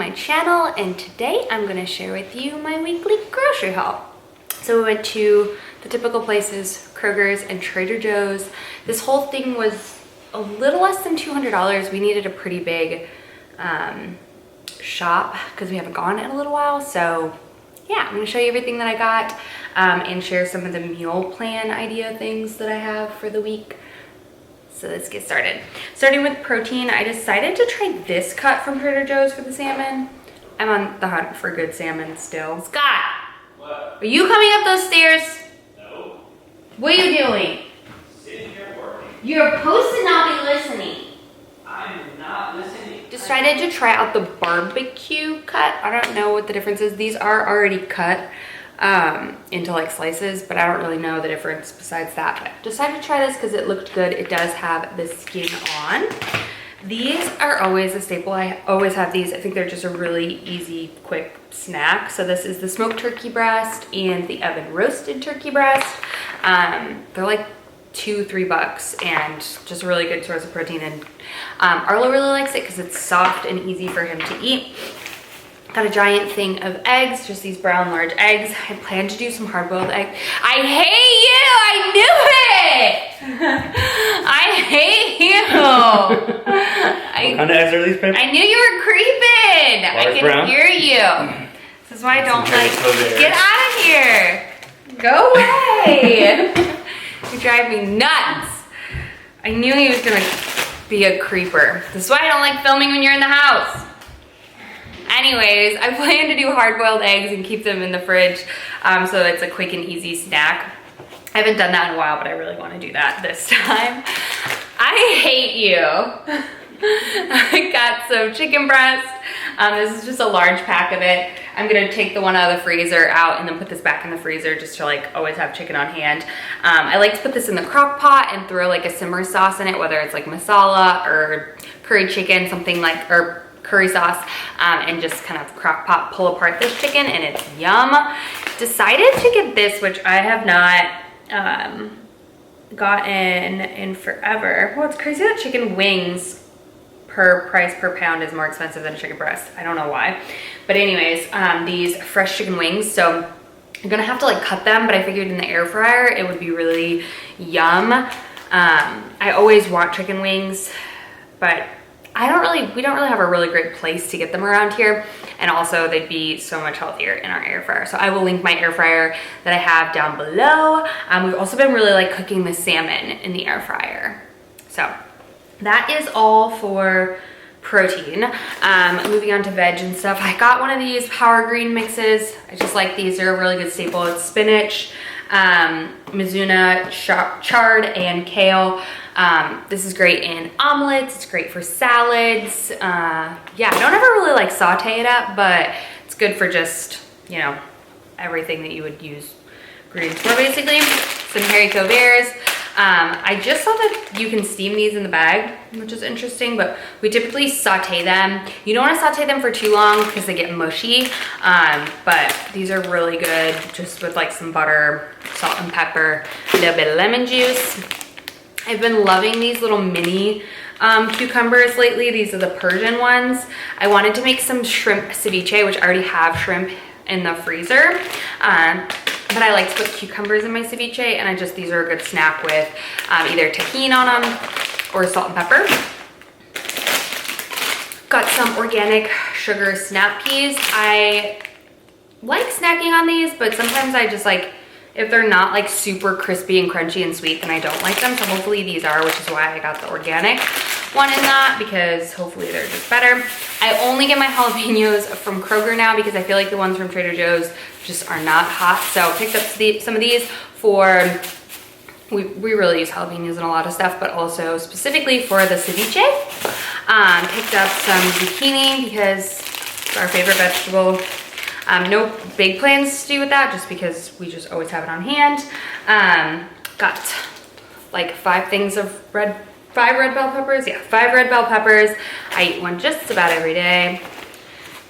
my channel, and today I'm going to share with you my weekly grocery haul. So we went to the typical places, Kroger's and Trader Joe's. This whole thing was a little less than $200. We needed a pretty big shop because we haven't gone in a little while. So yeah, I'm going to show you everything that I got and share some of the meal plan idea things that I have for the week. So let's get started. Starting with protein, I decided to try this cut from Trader Joe's for the salmon. I'm on the hunt for good salmon still. Scott! What? Are you coming up those stairs? No. What are you doing? Sitting here working. You're supposed to not be listening. I'm not listening. Decided to try out the barbecue cut. I don't know what the difference is. These are already cut into like slices, but I don't really know the difference besides that. But decided to try this because it looked good. It does have the skin on. These are always a staple. I always have these. I think they're just a really easy, quick snack. So this is the smoked turkey breast and the oven roasted turkey breast. They're like $2-3 and just a really good source of protein. And Arlo really likes it because it's soft and easy for him to eat. Got a giant thing of eggs, just these brown large eggs. I plan to do some hard-boiled eggs. I hate you! I knew it! I hate you! What kind of eggs are these, babe? I knew you were creeping! I Large can brown? hear you. This is why I don't like... Raspberries. Get out of here! Go away! You drive me nuts. I knew he was gonna be a creeper. This is why I don't like filming when you're in the house. Anyways, I plan to do hard-boiled eggs and keep them in the fridge so it's a quick and easy snack. I haven't done that in a while, but I really want to do that this time. I hate you. I got some chicken breast. This is just a large pack of it. I'm gonna take the one out of the freezer out and then put this back in the freezer just to like always have chicken on hand. I like to put this in the crock pot and throw like a simmer sauce in it, whether it's like masala or curry chicken, something like, or curry sauce, and just kind of crock pot pull apart this chicken, and it's yum. Decided to get this, which I have not gotten in forever. Well, it's crazy that chicken wings price per pound is more expensive than chicken breast. I don't know why, but anyways, these fresh chicken wings. So I'm gonna have to like cut them, but I figured in the air fryer it would be really yum. I always want chicken wings, but we don't really have a really great place to get them around here, and also they'd be so much healthier in our air fryer. So I will link my air fryer that I have down below. We've also been really like cooking the salmon in the air fryer. So that is all for protein. Moving on to veg and stuff. I got one of these Power Green mixes. I just like these. They're a really good staple. It's spinach, Mizuna, chard, and kale. This is great in omelets. It's great for salads. Yeah, I don't ever really like saute it up, but it's good for just, you know, everything that you would use greens for basically. Some haricot bears. I just saw that you can steam these in the bag, which is interesting, but we typically saute them. You don't want to saute them for too long because they get mushy, but these are really good just with like some butter, salt and pepper, a little bit of lemon juice. I've been loving these little mini cucumbers lately. These are the Persian ones. I wanted to make some shrimp ceviche, which I already have shrimp in the freezer. But I like to put cucumbers in my ceviche, and these are a good snack with either tahini on them or salt and pepper. Got some organic sugar snap peas. I like snacking on these, but sometimes I just like, if they're not like super crispy and crunchy and sweet, then I don't like them. So hopefully these are, which is why I got the organic one in that, because hopefully they're just better. I only get my jalapenos from Kroger now because I feel like the ones from Trader Joe's just are not hot. So I picked up some of these for, we really use jalapenos in a lot of stuff, but also specifically for the ceviche. Picked up some zucchini because it's our favorite vegetable. No big plans to do with that, just because we just always have it on hand. Got like 5 things of 5 red bell peppers. Yeah, 5 red bell peppers. I eat one just about every day.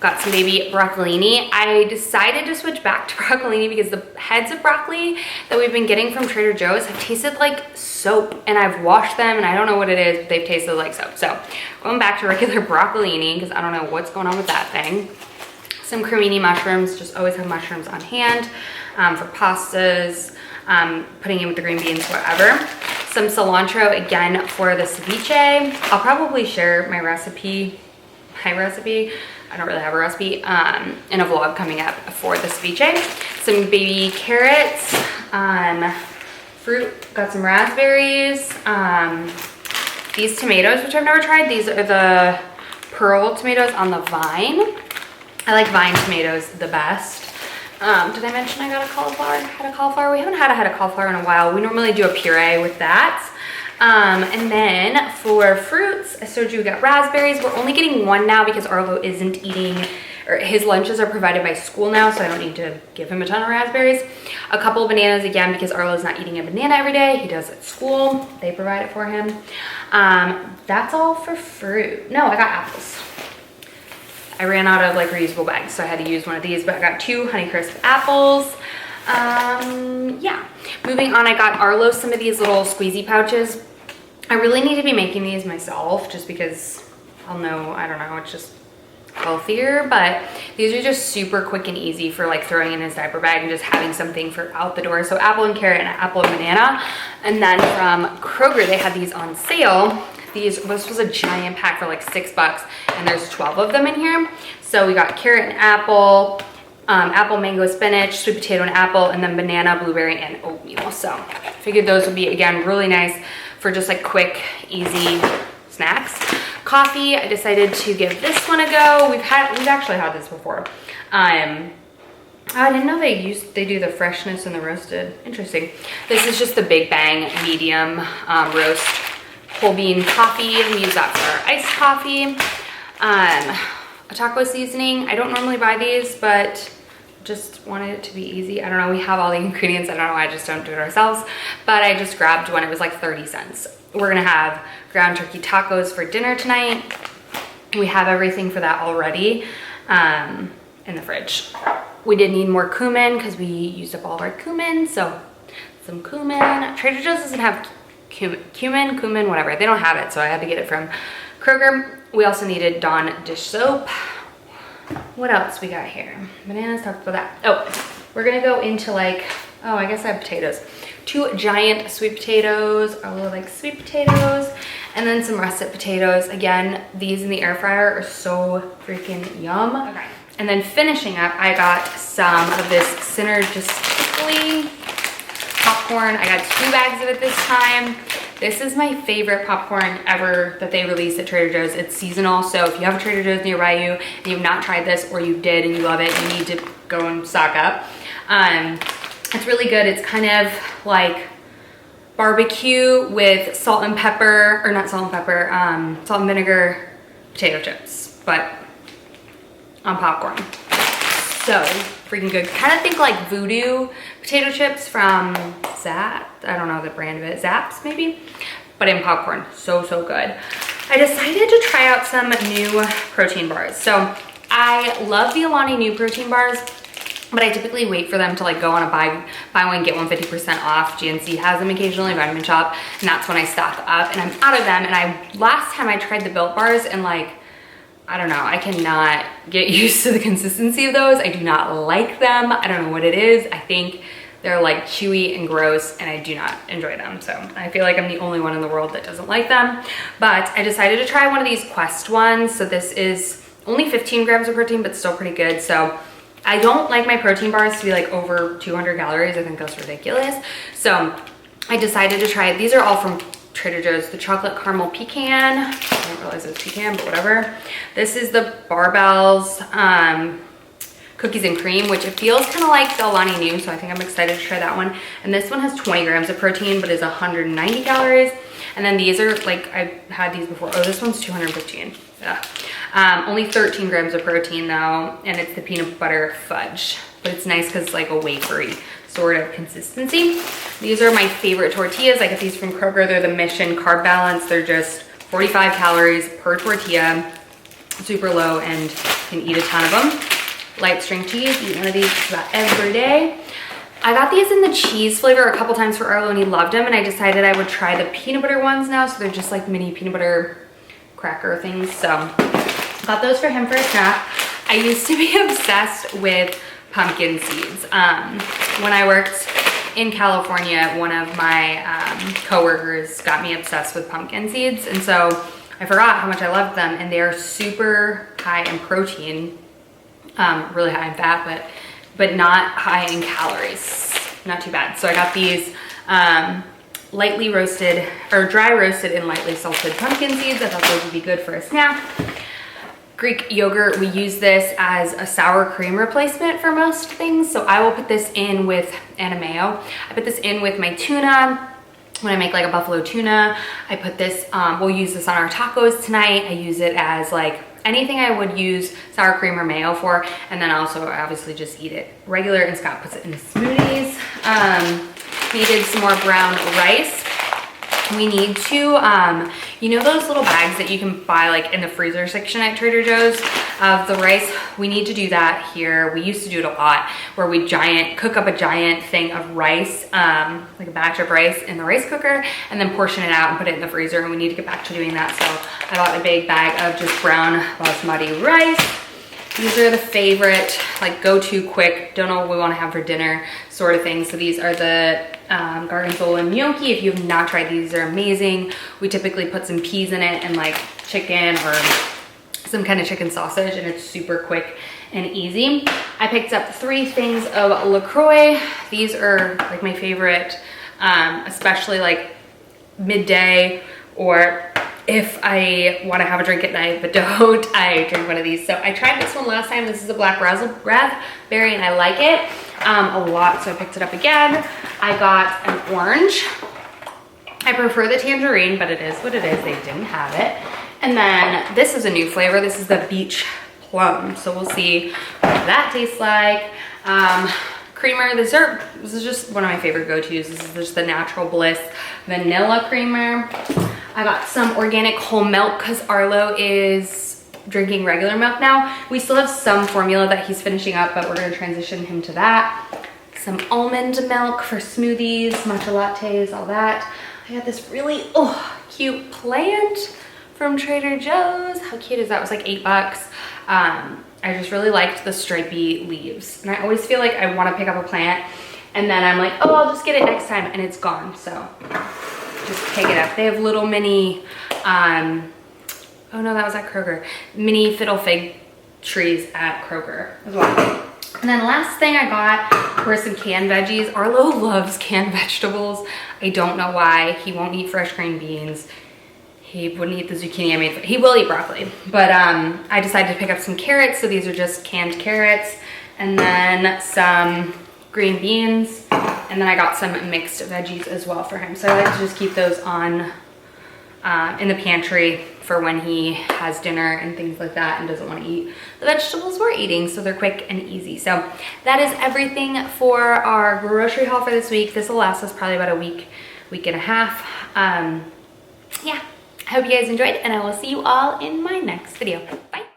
Got some baby broccolini. I decided to switch back to broccolini because the heads of broccoli that we've been getting from Trader Joe's have tasted like soap, and I've washed them and I don't know what it is, but they've tasted like soap. So going back to regular broccolini because I don't know what's going on with that thing. Some cremini mushrooms, just always have mushrooms on hand for pastas, putting in with the green beans, whatever. Some cilantro again for the ceviche. I'll probably share my recipe. I don't really have a recipe in a vlog coming up for the ceviche. Some baby carrots, fruit, got some raspberries, these tomatoes, which I've never tried. These are the pearl tomatoes on the vine. I like vine tomatoes the best. Did I mention I got a cauliflower, head of cauliflower? We haven't had a head of cauliflower in a while. We normally do a puree with that. And then for fruits, I showed you we got raspberries. We're only getting one now because Arlo isn't eating, or his lunches are provided by school now, so I don't need to give him a ton of raspberries. A couple of bananas again because Arlo's not eating a banana every day. He does at school. They provide it for him. That's all for fruit. No, I got apples. I ran out of like reusable bags, so I had to use one of these, but I got 2 Honeycrisp apples. Yeah, moving on, I got Arlo some of these little squeezy pouches. I really need to be making these myself just because I'll know, I don't know, it's just healthier, but these are just super quick and easy for like throwing in his diaper bag and just having something for out the door. So apple and carrot and apple and banana. And then from Kroger, they had these on sale. This was a giant pack for like $6 and there's 12 of them in here. So we got carrot and apple, apple, mango, spinach, sweet potato and apple, and then banana, blueberry, and oatmeal. So I figured those would be, again, really nice for just like quick, easy snacks. Coffee, I decided to give this one a go. We've actually had this before. I didn't know they do the freshness and the roasted. Interesting. This is just the Big Bang medium roast whole bean coffee. We use that for our iced coffee. A taco seasoning. I don't normally buy these, but just wanted it to be easy. I don't know, we have all the ingredients. I don't know why I just don't do it ourselves, but I just grabbed one. It was like 30 cents. We're gonna have ground turkey tacos for dinner tonight. We have everything for that already in the fridge. We did need more cumin because we used up all of our cumin, so some cumin. Trader Joe's doesn't have cumin, whatever. They don't have it, so I had to get it from Kroger. We also needed Dawn dish soap. What else we got here? Bananas, talked about that. Oh, we're gonna go into like, oh, I guess I have potatoes. 2 giant sweet potatoes, a little like sweet potatoes, and then some russet potatoes. Again, these in the air fryer are so freaking yum. Okay. And then finishing up, I got some of this synergistically popcorn. I got 2 bags of it this time. This is my favorite popcorn ever that they released at Trader Joe's. It's seasonal, so if you have a Trader Joe's nearby you and you've not tried this, or you did and you love it, you need to go and stock up. It's really good. It's kind of like barbecue with salt and pepper, or not salt and pepper, salt and vinegar potato chips, but on popcorn. So freaking good. Kind of think like voodoo potato chips from Zapp's. I don't know the brand of it. Zapp's maybe, but in popcorn. So good. I decided to try out some new protein bars. So I love the Alani Nu protein bars, but I typically wait for them to like go on a buy one get one 50% off. GNC has them occasionally, Vitamin Shop, and that's when I stock up, and I'm out of them. And last time I tried the Built bars, and like, I don't know, I cannot get used to the consistency of those. I do not like them. I don't know what it is. I think they're like chewy and gross, and I do not enjoy them. So I feel like I'm the only one in the world that doesn't like them. But I decided to try one of these Quest ones. So this is only 15 grams of protein, but still pretty good. So I don't like my protein bars to be like over 200 calories. I think that's ridiculous. So I decided to try it. These are all from Trader Joe's. The chocolate caramel pecan. I didn't realize it was pecan, but whatever. This is the Barbells cookies and cream, which it feels kind of like the Alani Nu, so I think I'm excited to try that one. And this one has 20 grams of protein, but is 190 calories. And then these are like, I've had these before. Oh, this one's 215. Yeah. Only 13 grams of protein though, and it's the peanut butter fudge. But it's nice because it's like a wafery sort of consistency. These are my favorite tortillas. I get these from Kroger. They're the Mission Carb Balance. They're just 45 calories per tortilla, super low, and can eat a ton of them. Light string cheese, eat one of these just about every day. I got these in the cheese flavor a couple times for Arlo and he loved them, and I decided I would try the peanut butter ones now. So they're just like mini peanut butter cracker things. So got those for him for a snack. I used to be obsessed with pumpkin seeds. When I worked in California, one of my coworkers got me obsessed with pumpkin seeds, and so I forgot how much I loved them, and they are super high in protein, really high in fat, but not high in calories. Not too bad. So I got these lightly roasted or dry roasted and lightly salted pumpkin seeds. I thought those would be good for a snack. Greek yogurt, we use this as a sour cream replacement for most things. So I will put this in with, and a mayo. I put this in with my tuna. When I make like a buffalo tuna, I put this, we'll use this on our tacos tonight. I use it as like anything I would use sour cream or mayo for. And then also I obviously just eat it regular, and Scott puts it in smoothies. Needed some more brown rice. We need to, you know those little bags that you can buy like in the freezer section at Trader Joe's of the rice? We need to do that here. We used to do it a lot, where we cook up a giant thing of rice, like a batch of rice in the rice cooker, and then portion it out and put it in the freezer, and we need to get back to doing that. So I bought a big bag of just brown basmati rice. These are the favorite, like go-to quick, don't know what we want to have for dinner sort of thing. So these are the gorgonzola gnocchi. If you have not tried these, they're amazing. We typically put some peas in it and like chicken or some kind of chicken sausage, and it's super quick and easy. I picked up 3 things of LaCroix. These are like my favorite, especially like midday, or if I want to have a drink at night but don't, I drink one of these. So I tried this one last time. This is a black raspberry, and I like it a lot, so I picked it up again. I got an orange. I prefer the tangerine, but it is what it is. They didn't have it. And then this is a new flavor. This is the beach plum. So we'll see what that tastes like. Creamer, this is just one of my favorite go-tos. This is just the Natural Bliss vanilla creamer. I got some organic whole milk because Arlo is drinking regular milk now. We still have some formula that he's finishing up, but we're gonna transition him to that. Some almond milk for smoothies, matcha lattes, all that. I got this really cute plant from Trader Joe's. How cute is that? It was like $8. I just really liked the stripy leaves. And I always feel like I wanna pick up a plant and then I'm like, oh, I'll just get it next time, and it's gone, so. Just pick it up. They have little mini, oh no, that was at Kroger. Mini fiddle fig trees at Kroger as well. And then last thing I got were some canned veggies. Arlo loves canned vegetables. I don't know why. He won't eat fresh green beans. He wouldn't eat the zucchini I made. He will eat broccoli. But I decided to pick up some carrots. So these are just canned carrots. And then some green beans. And then I got some mixed veggies as well for him. So I like to just keep those on in the pantry for when he has dinner and things like that and doesn't want to eat the vegetables we're eating. So they're quick and easy. So that is everything for our grocery haul for this week. This will last us probably about a week and a half. Yeah, I hope you guys enjoyed, and I will see you all in my next video. Bye.